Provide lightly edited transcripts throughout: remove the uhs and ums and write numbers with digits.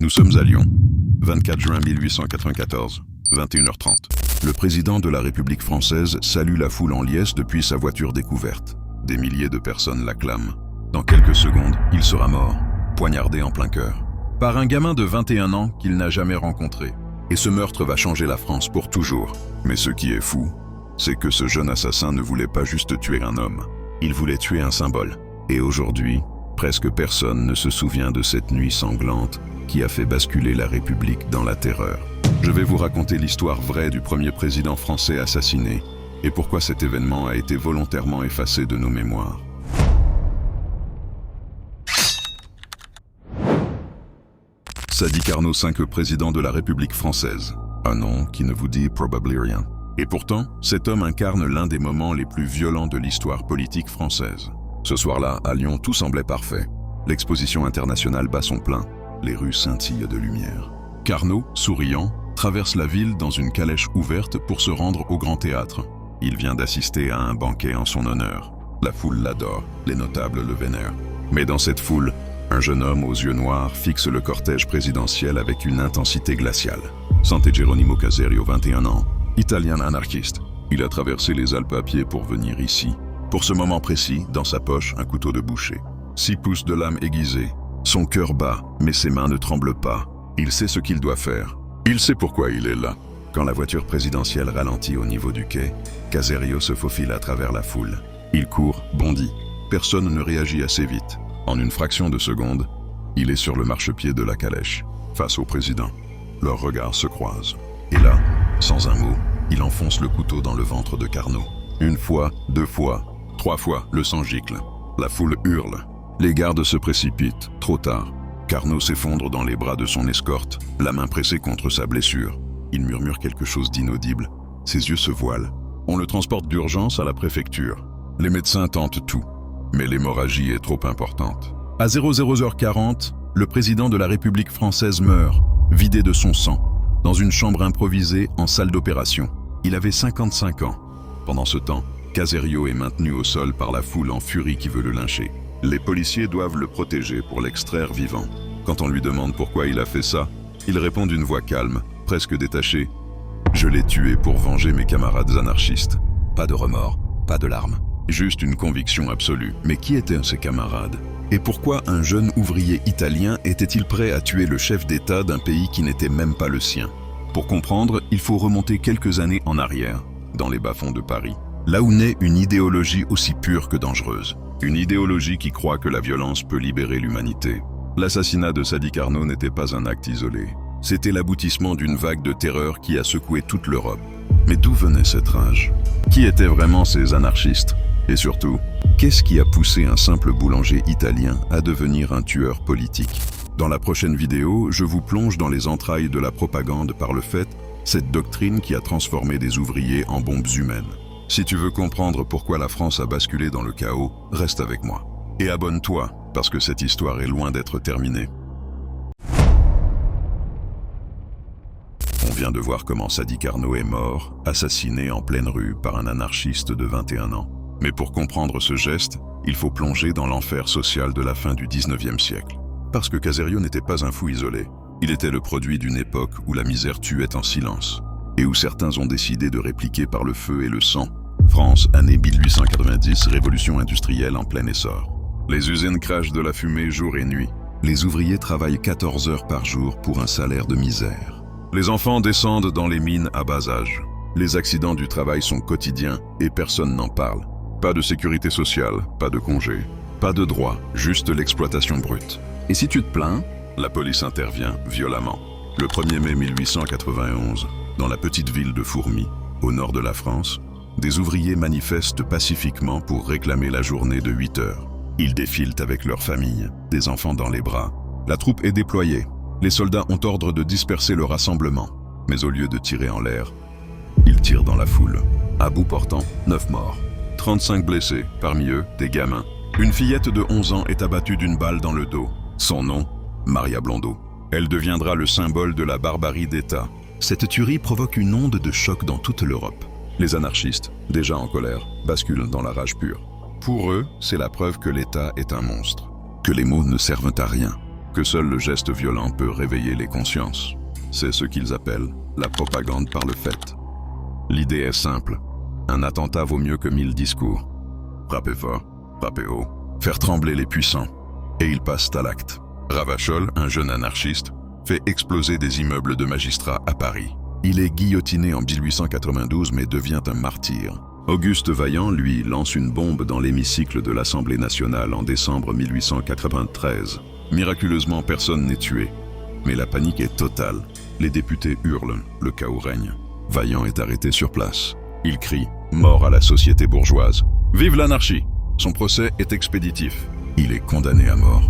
Nous sommes à Lyon, 24 juin 1894, 21h30. Le président de la République française salue la foule en liesse depuis sa voiture découverte. Des milliers de personnes l'acclament. Dans quelques secondes, il sera mort, poignardé en plein cœur, par un gamin de 21 ans qu'il n'a jamais rencontré. Et ce meurtre va changer la France pour toujours. Mais ce qui est fou, c'est que ce jeune assassin ne voulait pas juste tuer un homme. Il voulait tuer un symbole. Et aujourd'hui, presque personne ne se souvient de cette nuit sanglante qui a fait basculer la République dans la terreur. Je vais vous raconter l'histoire vraie du premier président français assassiné et pourquoi cet événement a été volontairement effacé de nos mémoires. Sadi Carnot, 5 président de la République française. Un nom qui ne vous dit probably rien. Et pourtant, cet homme incarne l'un des moments les plus violents de l'histoire politique française. Ce soir-là, à Lyon, tout semblait parfait. L'exposition internationale bat son plein. Les rues scintillent de lumière. Carnot, souriant, traverse la ville dans une calèche ouverte pour se rendre au Grand Théâtre. Il vient d'assister à un banquet en son honneur. La foule l'adore, les notables le vénèrent. Mais dans cette foule, un jeune homme aux yeux noirs fixe le cortège présidentiel avec une intensité glaciale. Santé Geronimo Caserio, 21 ans, italien anarchiste. Il a traversé les Alpes à pied pour venir ici. Pour ce moment précis, dans sa poche, un couteau de boucher. 6 pouces de lame aiguisée. Son cœur bat, mais ses mains ne tremblent pas. Il sait ce qu'il doit faire. Il sait pourquoi il est là. Quand la voiture présidentielle ralentit au niveau du quai, Caserio se faufile à travers la foule. Il court, bondit. Personne ne réagit assez vite. En une fraction de seconde, il est sur le marchepied de la calèche, face au président. Leurs regards se croisent. Et là, sans un mot, il enfonce le couteau dans le ventre de Carnot. 1 fois, 2 fois, 3 fois, le sang gicle. La foule hurle. Les gardes se précipitent, trop tard. Carnot s'effondre dans les bras de son escorte, la main pressée contre sa blessure. Il murmure quelque chose d'inaudible. Ses yeux se voilent. On le transporte d'urgence à la préfecture. Les médecins tentent tout, mais l'hémorragie est trop importante. À 00h40, le président de la République française meurt, vidé de son sang, dans une chambre improvisée en salle d'opération. Il avait 55 ans. Pendant ce temps, Caserio est maintenu au sol par la foule en furie qui veut le lyncher. Les policiers doivent le protéger pour l'extraire vivant. Quand on lui demande pourquoi il a fait ça, il répond d'une voix calme, presque détachée. « Je l'ai tué pour venger mes camarades anarchistes. » Pas de remords, pas de larmes. Juste une conviction absolue. Mais qui étaient ses camarades? Et pourquoi un jeune ouvrier italien était-il prêt à tuer le chef d'État d'un pays qui n'était même pas le sien? Pour comprendre, il faut remonter quelques années en arrière, dans les bas-fonds de Paris. Là où naît une idéologie aussi pure que dangereuse. Une idéologie qui croit que la violence peut libérer l'humanité. L'assassinat de Sadi Carnot n'était pas un acte isolé. C'était l'aboutissement d'une vague de terreur qui a secoué toute l'Europe. Mais d'où venait cette rage? Qui étaient vraiment ces anarchistes? Et surtout, qu'est-ce qui a poussé un simple boulanger italien à devenir un tueur politique? Dans la prochaine vidéo, je vous plonge dans les entrailles de la propagande par le fait, cette doctrine qui a transformé des ouvriers en bombes humaines. Si tu veux comprendre pourquoi la France a basculé dans le chaos, reste avec moi. Et abonne-toi, parce que cette histoire est loin d'être terminée. On vient de voir comment Sadi Carnot est mort, assassiné en pleine rue par un anarchiste de 21 ans. Mais pour comprendre ce geste, il faut plonger dans l'enfer social de la fin du 19e siècle. Parce que Caserio n'était pas un fou isolé. Il était le produit d'une époque où la misère tuait en silence, et où certains ont décidé de répliquer par le feu et le sang. France, année 1890, révolution industrielle en plein essor. Les usines crachent de la fumée jour et nuit. Les ouvriers travaillent 14 heures par jour pour un salaire de misère. Les enfants descendent dans les mines à bas âge. Les accidents du travail sont quotidiens et personne n'en parle. Pas de sécurité sociale, pas de congé, pas de droit, juste l'exploitation brute. Et si tu te plains, la police intervient violemment. Le 1er mai 1891, dans la petite ville de Fourmies, au nord de la France, des ouvriers manifestent pacifiquement pour réclamer la journée de 8 heures. Ils défilent avec leurs familles, des enfants dans les bras. La troupe est déployée. Les soldats ont ordre de disperser le rassemblement. Mais au lieu de tirer en l'air, ils tirent dans la foule. À bout portant, 9 morts. 35 blessés, parmi eux, des gamins. Une fillette de 11 ans est abattue d'une balle dans le dos. Son nom, Maria Blondeau. Elle deviendra le symbole de la barbarie d'État. Cette tuerie provoque une onde de choc dans toute l'Europe. Les anarchistes, déjà en colère, basculent dans la rage pure. Pour eux, c'est la preuve que l'État est un monstre, que les mots ne servent à rien. que seul le geste violent peut réveiller les consciences. C'est ce qu'ils appellent la propagande par le fait. L'idée est simple. Un attentat vaut mieux que 1000 discours. Frapper fort, frapper haut, faire trembler les puissants. Et ils passent à l'acte. Ravachol, un jeune anarchiste, fait exploser des immeubles de magistrats à Paris. Il est guillotiné en 1892 mais devient un martyr. Auguste Vaillant, lui, lance une bombe dans l'hémicycle de l'Assemblée nationale en décembre 1893. Miraculeusement, personne n'est tué. Mais la panique est totale. Les députés hurlent, le chaos règne. Vaillant est arrêté sur place. Il crie « Mort à la société bourgeoise ». Vive l'anarchie! Son procès est expéditif. Il est condamné à mort.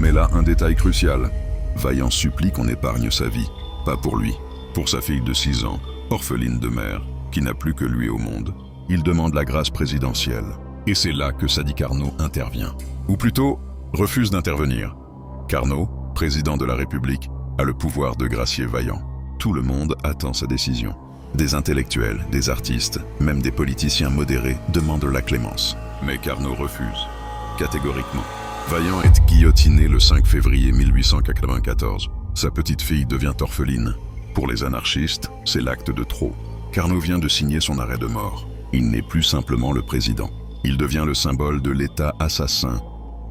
Mais là, un détail crucial. Vaillant supplie qu'on épargne sa vie. Pas pour lui. Pour sa fille de 6 ans, orpheline de mère, qui n'a plus que lui au monde. Il demande la grâce présidentielle. Et c'est là que Sadi Carnot intervient. Ou plutôt, refuse d'intervenir. Carnot, président de la République, a le pouvoir de gracier Vaillant. Tout le monde attend sa décision. Des intellectuels, des artistes, même des politiciens modérés demandent la clémence. Mais Carnot refuse, catégoriquement. Vaillant est guillotiné le 5 février 1894. Sa petite fille devient orpheline. Pour les anarchistes, c'est l'acte de trop. Carnot vient de signer son arrêt de mort. Il n'est plus simplement le président. Il devient le symbole de l'État assassin,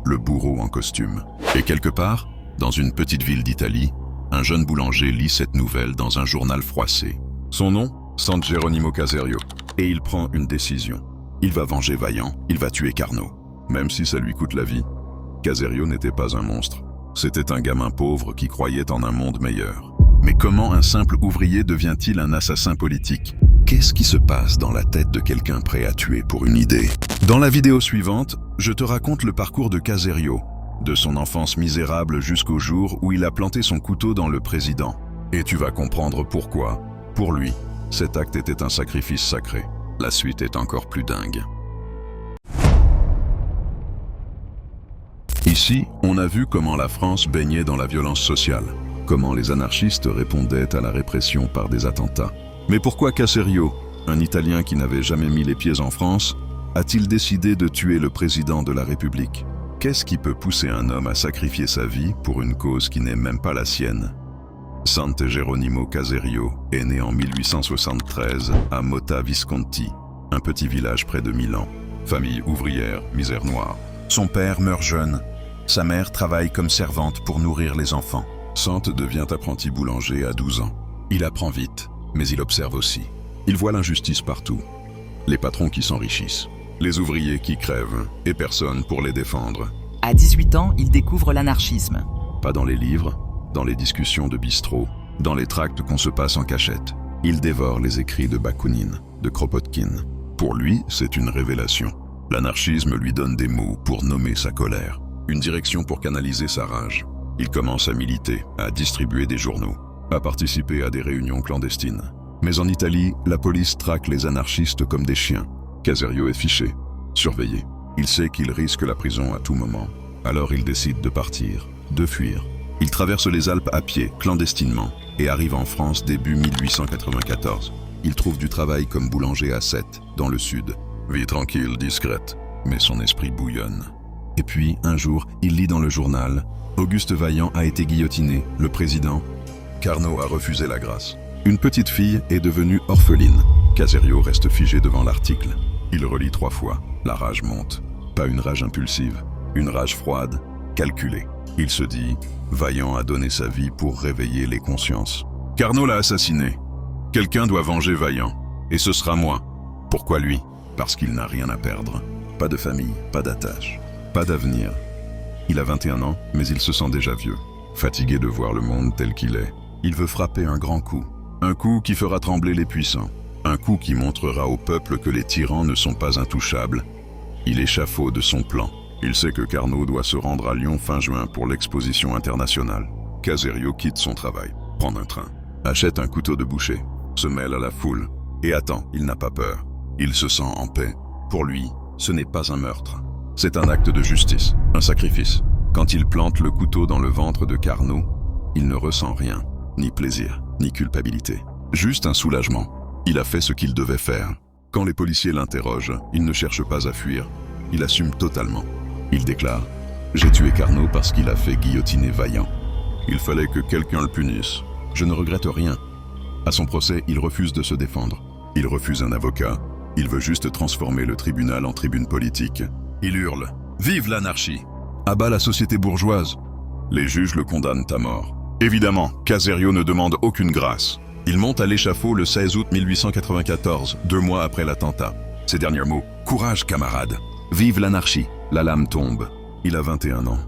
le bourreau en costume. Et quelque part, dans une petite ville d'Italie, un jeune boulanger lit cette nouvelle dans un journal froissé. Son nom, San Geronimo Caserio. Et il prend une décision. Il va venger Vaillant, il va tuer Carnot. Même si ça lui coûte la vie, Caserio n'était pas un monstre. C'était un gamin pauvre qui croyait en un monde meilleur. Mais comment un simple ouvrier devient-il un assassin politique? Qu'est-ce qui se passe dans la tête de quelqu'un prêt à tuer pour une idée? Dans la vidéo suivante, je te raconte le parcours de Caserio, de son enfance misérable jusqu'au jour où il a planté son couteau dans le président. Et tu vas comprendre pourquoi, pour lui, cet acte était un sacrifice sacré. La suite est encore plus dingue. Ici, on a vu comment la France baignait dans la violence sociale, comment les anarchistes répondaient à la répression par des attentats. Mais pourquoi Caserio, un Italien qui n'avait jamais mis les pieds en France, a-t-il décidé de tuer le président de la République? Qu'est-ce qui peut pousser un homme à sacrifier sa vie pour une cause qui n'est même pas la sienne? San Geronimo Caserio est né en 1873 à Motta Visconti, un petit village près de Milan. Famille ouvrière, misère noire. Son père meurt jeune. Sa mère travaille comme servante pour nourrir les enfants. Sante devient apprenti boulanger à 12 ans. Il apprend vite, mais il observe aussi. Il voit l'injustice partout. Les patrons qui s'enrichissent, les ouvriers qui crèvent, et personne pour les défendre. À 18 ans, il découvre l'anarchisme. Pas dans les livres, dans les discussions de bistrot, dans les tracts qu'on se passe en cachette. Il dévore les écrits de Bakounine, de Kropotkin. Pour lui, c'est une révélation. L'anarchisme lui donne des mots pour nommer sa colère, une direction pour canaliser sa rage. Il commence à militer, à distribuer des journaux, à participer à des réunions clandestines. Mais en Italie, la police traque les anarchistes comme des chiens. Caserio est fiché, surveillé. Il sait qu'il risque la prison à tout moment. Alors il décide de partir, de fuir. Il traverse les Alpes à pied, clandestinement, et arrive en France début 1894. Il trouve du travail comme boulanger à Sète, dans le sud. Vie tranquille, discrète, mais son esprit bouillonne. Et puis, un jour, il lit dans le journal « Auguste Vaillant a été guillotiné, le président. Carnot a refusé la grâce. Une petite fille est devenue orpheline. » Caserio reste figé devant l'article. Il relit 3 fois. La rage monte. Pas une rage impulsive, une rage froide, calculée. Il se dit « Vaillant a donné sa vie pour réveiller les consciences. Carnot l'a assassiné. Quelqu'un doit venger Vaillant. Et ce sera moi. Pourquoi lui ? Parce qu'il n'a rien à perdre. Pas de famille, pas d'attache, pas d'avenir. Il a 21 ans, mais il se sent déjà vieux. Fatigué de voir le monde tel qu'il est. Il veut frapper un grand coup. Un coup qui fera trembler les puissants. Un coup qui montrera au peuple que les tyrans ne sont pas intouchables. Il échafaude son plan. Il sait que Carnot doit se rendre à Lyon fin juin pour l'exposition internationale. Caserio quitte son travail, prend un train, achète un couteau de boucher, se mêle à la foule et attend, il n'a pas peur. Il se sent en paix. Pour lui, ce n'est pas un meurtre. C'est un acte de justice, un sacrifice. Quand il plante le couteau dans le ventre de Carnot, il ne ressent rien, ni plaisir, ni culpabilité. Juste un soulagement. Il a fait ce qu'il devait faire. Quand les policiers l'interrogent, il ne cherche pas à fuir. Il assume totalement. Il déclare « J'ai tué Carnot parce qu'il a fait guillotiner Vaillant. Il fallait que quelqu'un le punisse. Je ne regrette rien. À son procès, il refuse de se défendre. Il refuse un avocat. Il veut juste transformer le tribunal en tribune politique. Il hurle « Vive l'anarchie !» À bas la société bourgeoise. Les juges le condamnent à mort. Évidemment, Caserio ne demande aucune grâce. Il monte à l'échafaud le 16 août 1894, 2 mois après l'attentat. Ses derniers mots « Courage, camarades ! Vive l'anarchie !» La lame tombe. Il a 21 ans.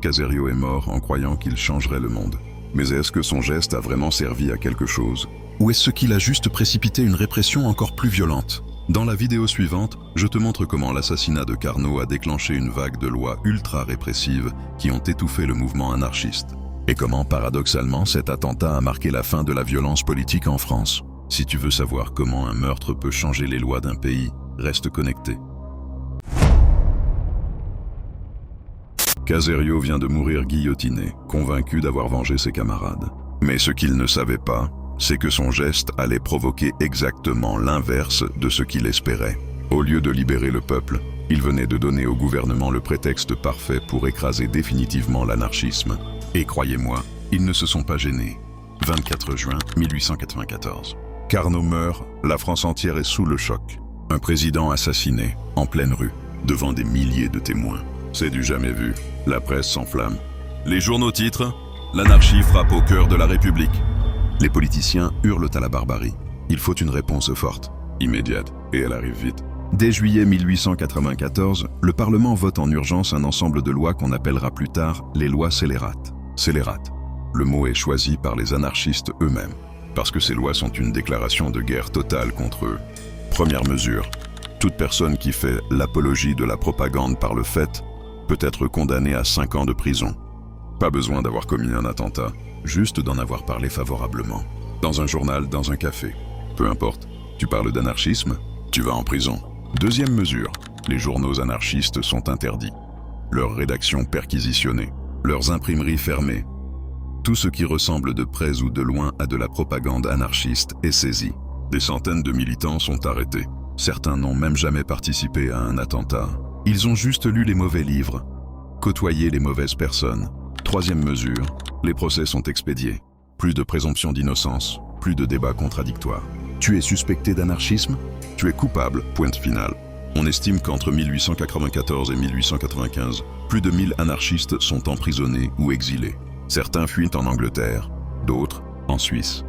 Caserio est mort en croyant qu'il changerait le monde. Mais est-ce que son geste a vraiment servi à quelque chose? Ou est-ce qu'il a juste précipité une répression encore plus violente? Dans la vidéo suivante, je te montre comment l'assassinat de Carnot a déclenché une vague de lois ultra-répressives qui ont étouffé le mouvement anarchiste. Et comment, paradoxalement, cet attentat a marqué la fin de la violence politique en France. Si tu veux savoir comment un meurtre peut changer les lois d'un pays, reste connecté. Caserio vient de mourir guillotiné, convaincu d'avoir vengé ses camarades. Mais ce qu'il ne savait pas, c'est que son geste allait provoquer exactement l'inverse de ce qu'il espérait. Au lieu de libérer le peuple, il venait de donner au gouvernement le prétexte parfait pour écraser définitivement l'anarchisme. Et croyez-moi, ils ne se sont pas gênés. 24 juin 1894. Carnot meurt, la France entière est sous le choc. Un président assassiné, en pleine rue, devant des milliers de témoins. C'est du jamais vu. La presse s'enflamme. Les journaux titrent « L'anarchie frappe au cœur de la République ». Les politiciens hurlent à la barbarie. Il faut une réponse forte, immédiate, et elle arrive vite. Dès juillet 1894, le Parlement vote en urgence un ensemble de lois qu'on appellera plus tard les lois scélérates. Scélérates. Le mot est choisi par les anarchistes eux-mêmes, parce que ces lois sont une déclaration de guerre totale contre eux. Première mesure, toute personne qui fait l'apologie de la propagande par le fait peut être condamnée à 5 ans de prison. Pas besoin d'avoir commis un attentat, juste d'en avoir parlé favorablement. Dans un journal, dans un café. Peu importe, tu parles d'anarchisme, tu vas en prison. Deuxième mesure, les journaux anarchistes sont interdits. Leurs rédactions perquisitionnées, leurs imprimeries fermées. Tout ce qui ressemble de près ou de loin à de la propagande anarchiste est saisi. Des centaines de militants sont arrêtés. Certains n'ont même jamais participé à un attentat. Ils ont juste lu les mauvais livres, côtoyé les mauvaises personnes. Troisième mesure, les procès sont expédiés. Plus de présomption d'innocence, plus de débats contradictoires. Tu es suspecté d'anarchisme? Tu es coupable, point final. On estime qu'entre 1894 et 1895, plus de 1000 anarchistes sont emprisonnés ou exilés. Certains fuient en Angleterre, d'autres en Suisse.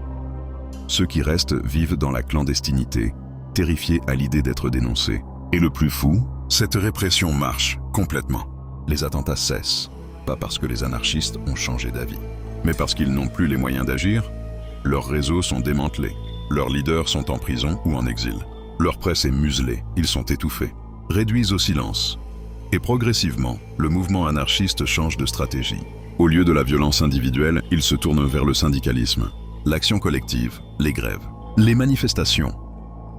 Ceux qui restent vivent dans la clandestinité, terrifiés à l'idée d'être dénoncés. Et le plus fou, cette répression marche complètement. Les attentats cessent, pas parce que les anarchistes ont changé d'avis, mais parce qu'ils n'ont plus les moyens d'agir. Leurs réseaux sont démantelés, leurs leaders sont en prison ou en exil. Leur presse est muselée, ils sont étouffés, réduits au silence. Et progressivement, le mouvement anarchiste change de stratégie. Au lieu de la violence individuelle, il se tourne vers le syndicalisme, l'action collective, les grèves, les manifestations.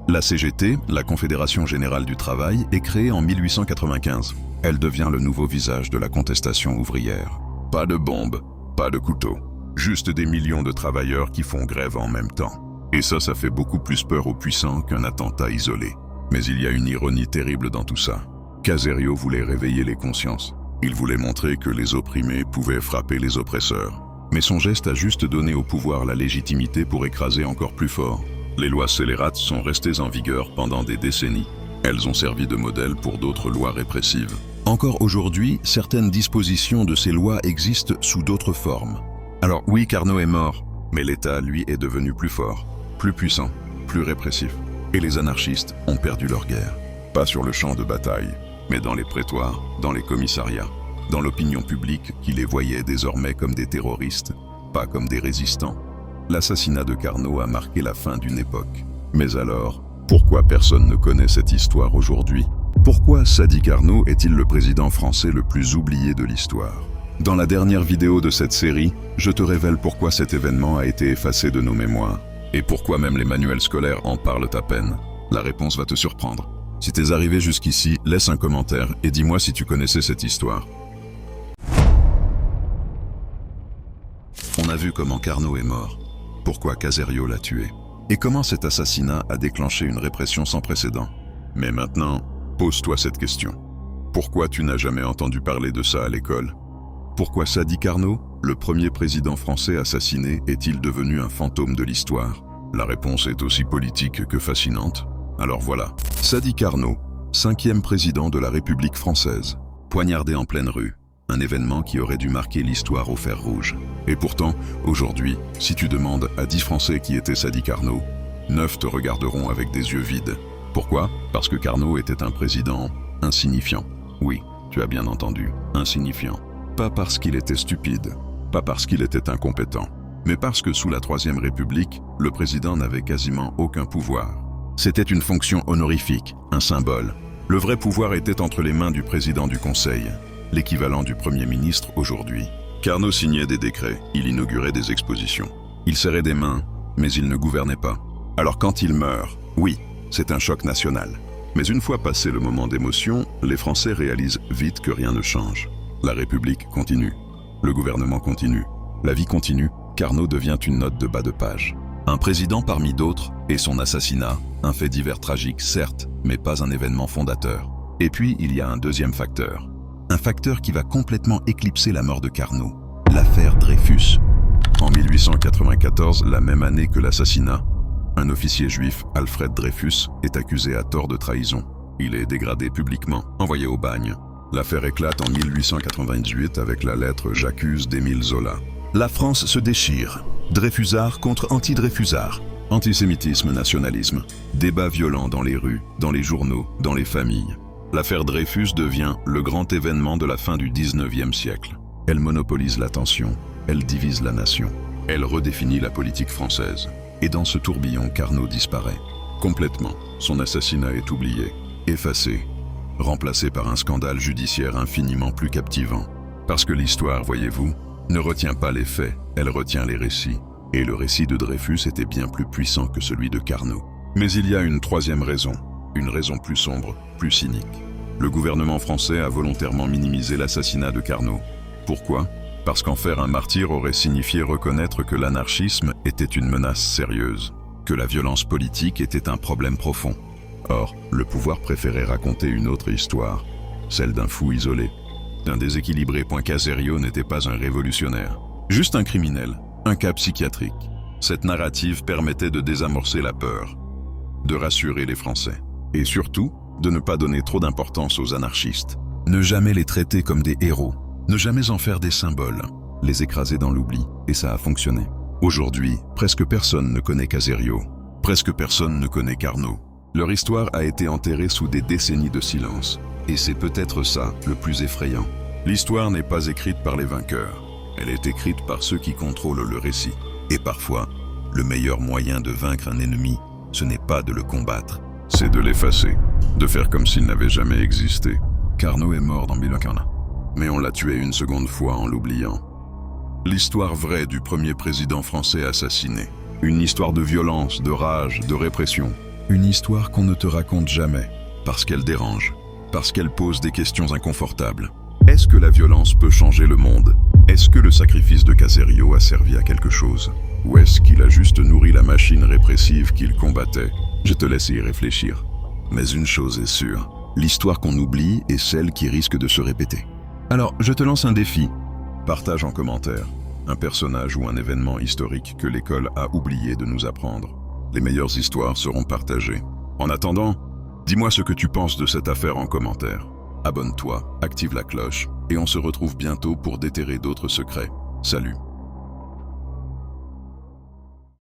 La CGT, la Confédération Générale du Travail, est créée en 1895. Elle devient le nouveau visage de la contestation ouvrière. Pas de bombes, pas de couteaux, juste des millions de travailleurs qui font grève en même temps. Et ça fait beaucoup plus peur aux puissants qu'un attentat isolé. Mais il y a une ironie terrible dans tout ça. Caserio voulait réveiller les consciences. Il voulait montrer que les opprimés pouvaient frapper les oppresseurs. Mais son geste a juste donné au pouvoir la légitimité pour écraser encore plus fort. Les lois scélérates sont restées en vigueur pendant des décennies. Elles ont servi de modèle pour d'autres lois répressives. Encore aujourd'hui, certaines dispositions de ces lois existent sous d'autres formes. Alors oui, Carnot est mort, mais l'État, lui, est devenu plus fort, plus puissant, plus répressif. Et les anarchistes ont perdu leur guerre. Pas sur le champ de bataille, mais dans les prétoires, dans les commissariats, dans l'opinion publique qui les voyait désormais comme des terroristes, pas comme des résistants. L'assassinat de Carnot a marqué la fin d'une époque. Mais alors, pourquoi personne ne connaît cette histoire aujourd'hui? Pourquoi Sadi Carnot est-il le président français le plus oublié de l'histoire? Dans la dernière vidéo de cette série, je te révèle pourquoi cet événement a été effacé de nos mémoires, et pourquoi même les manuels scolaires en parlent à peine. La réponse va te surprendre. Si t'es arrivé jusqu'ici, laisse un commentaire et dis-moi si tu connaissais cette histoire. On a vu comment Carnot est mort, pourquoi Caserio l'a tué, et comment cet assassinat a déclenché une répression sans précédent. Mais maintenant, pose-toi cette question. Pourquoi tu n'as jamais entendu parler de ça à l'école? Pourquoi Sadi Carnot, le premier président français assassiné, est-il devenu un fantôme de l'histoire? La réponse est aussi politique que fascinante. Alors voilà, Sadi Carnot, 5e président de la République française, poignardé en pleine rue, un événement qui aurait dû marquer l'histoire au fer rouge. Et pourtant, aujourd'hui, si tu demandes à 10 Français qui était Sadi Carnot, 9 te regarderont avec des yeux vides. Pourquoi? Parce que Carnot était un président insignifiant. Oui, tu as bien entendu, insignifiant. Pas parce qu'il était stupide, pas parce qu'il était incompétent, mais parce que sous la Troisième République, le président n'avait quasiment aucun pouvoir. C'était une fonction honorifique, un symbole. Le vrai pouvoir était entre les mains du président du Conseil, l'équivalent du Premier ministre aujourd'hui. Carnot signait des décrets, il inaugurait des expositions. Il serrait des mains, mais il ne gouvernait pas. Alors quand il meurt, oui, c'est un choc national. Mais une fois passé le moment d'émotion, les Français réalisent vite que rien ne change. La République continue, le gouvernement continue, la vie continue, Carnot devient une note de bas de page. Un président parmi d'autres, et son assassinat, un fait divers tragique certes, mais pas un événement fondateur. Et puis il y a un deuxième facteur. Un facteur qui va complètement éclipser la mort de Carnot, l'affaire Dreyfus. En 1894, la même année que l'assassinat, un officier juif, Alfred Dreyfus, est accusé à tort de trahison. Il est dégradé publiquement, envoyé au bagne. L'affaire éclate en 1898 avec la lettre « J'accuse » d'Émile Zola. La France se déchire. Dreyfusards contre anti-Dreyfusards. Antisémitisme, nationalisme. Débat violent dans les rues, dans les journaux, dans les familles. L'affaire Dreyfus devient le grand événement de la fin du 19e siècle. Elle monopolise l'attention, elle divise la nation. Elle redéfinit la politique française. Et dans ce tourbillon, Carnot disparaît. Complètement, son assassinat est oublié, effacé, remplacé par un scandale judiciaire infiniment plus captivant. Parce que l'histoire, voyez-vous, ne retient pas les faits, elle retient les récits. Et le récit de Dreyfus était bien plus puissant que celui de Carnot. Mais il y a une troisième raison, une raison plus sombre, plus cynique. Le gouvernement français a volontairement minimisé l'assassinat de Carnot. Pourquoi ? Parce qu'en faire un martyr aurait signifié reconnaître que l'anarchisme était une menace sérieuse, que la violence politique était un problème profond. Or, le pouvoir préférait raconter une autre histoire, celle d'un fou isolé, d'un déséquilibré. Caserio n'était pas un révolutionnaire, juste un criminel, un cas psychiatrique. Cette narrative permettait de désamorcer la peur, de rassurer les Français, et surtout, de ne pas donner trop d'importance aux anarchistes. Ne jamais les traiter comme des héros, ne jamais en faire des symboles, les écraser dans l'oubli, et ça a fonctionné. Aujourd'hui, presque personne ne connaît Caserio, presque personne ne connaît Carnot. Leur histoire a été enterrée sous des décennies de silence, et c'est peut-être ça le plus effrayant. L'histoire n'est pas écrite par les vainqueurs, elle est écrite par ceux qui contrôlent le récit. Et parfois, le meilleur moyen de vaincre un ennemi, ce n'est pas de le combattre, c'est de l'effacer, de faire comme s'il n'avait jamais existé. Carnot est mort dans 1940. Mais on l'a tué une seconde fois en l'oubliant. L'histoire vraie du premier président français assassiné. Une histoire de violence, de rage, de répression. Une histoire qu'on ne te raconte jamais, parce qu'elle dérange, parce qu'elle pose des questions inconfortables. Est-ce que la violence peut changer le monde? Est-ce que le sacrifice de Caserio a servi à quelque chose? Ou est-ce qu'il a juste nourri la machine répressive qu'il combattait? Je te laisse y réfléchir. Mais une chose est sûre, l'histoire qu'on oublie est celle qui risque de se répéter. Alors, je te lance un défi. Partage en commentaire un personnage ou un événement historique que l'école a oublié de nous apprendre. Les meilleures histoires seront partagées. En attendant, dis-moi ce que tu penses de cette affaire en commentaire. Abonne-toi, active la cloche, et on se retrouve bientôt pour déterrer d'autres secrets. Salut!